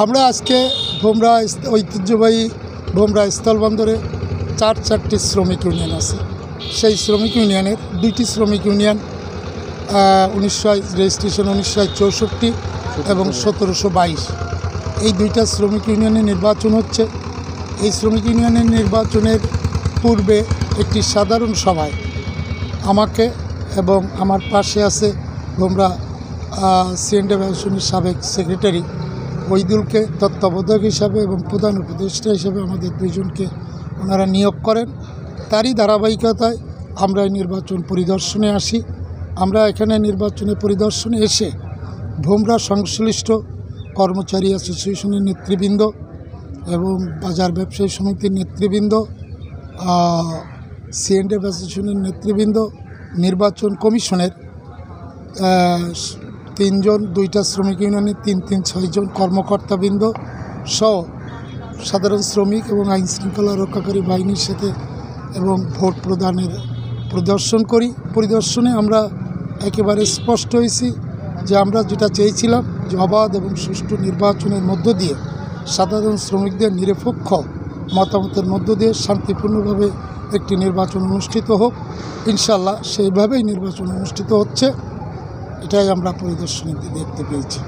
আমরা আজকে ভোমরা ঐতিহ্যবাহী ভোমরা স্থলবন্দরে চারটি শ্রমিক ইউনিয়ন আছে। সেই শ্রমিক ইউনিয়নের 2টি শ্রমিক ইউনিয়ন রেজিস্ট্রেশন 1964 এবং 1722, এই 2টা শ্রমিক ইউনিয়নের নির্বাচন হচ্ছে। এই শ্রমিক ইউনিয়নের নির্বাচনের পূর্বে একটি সাধারণ সভায় আমাকে এবং আমার পাশে আছে ভোমরা সিএনডি অ্যাসোসিয়েশনের সাবেক সেক্রেটারি ওইদুলকে তত্ত্বাবধায়ক হিসাবে এবং প্রধান উপদেষ্টা হিসাবে আমাদের দুইজনকে ওনারা নিয়োগ করেন। তারই ধারাবাহিকতায় আমরা নির্বাচন পরিদর্শনে আসি। আমরা এখানে নির্বাচনে পরিদর্শনে এসে ভোমরা সংশ্লিষ্ট কর্মচারী অ্যাসোসিয়েশনের নেতৃবৃন্দ এবং বাজার ব্যবসায়ী সমিতির নেতৃবৃন্দ, সিএনডি অ্যাসোসিয়েশনের নেতৃবৃন্দ, নির্বাচন কমিশনের 3 জন, 2টা শ্রমিক ইউনিয়নের 6 জন কর্মকর্তাবৃন্দ সহ সাধারণ শ্রমিক এবং আইন শৃঙ্খলা রক্ষাকারী বাহিনীর সাথে এবং ভোট প্রদানের পরিদর্শনে আমরা একেবারে স্পষ্ট হয়েছি যে আমরা যেটা চেয়েছিলাম যে অবাধ এবং সুষ্ঠু নির্বাচনের মধ্য দিয়ে সাধারণ শ্রমিকদের নিরপেক্ষ মতামতের মধ্য দিয়ে শান্তিপূর্ণভাবে একটি নির্বাচন অনুষ্ঠিত হোক। ইনশাল্লাহ সেইভাবেই নির্বাচন অনুষ্ঠিত হচ্ছে, এটাই আমরা পরিদর্শনে দেখতে পেয়েছি।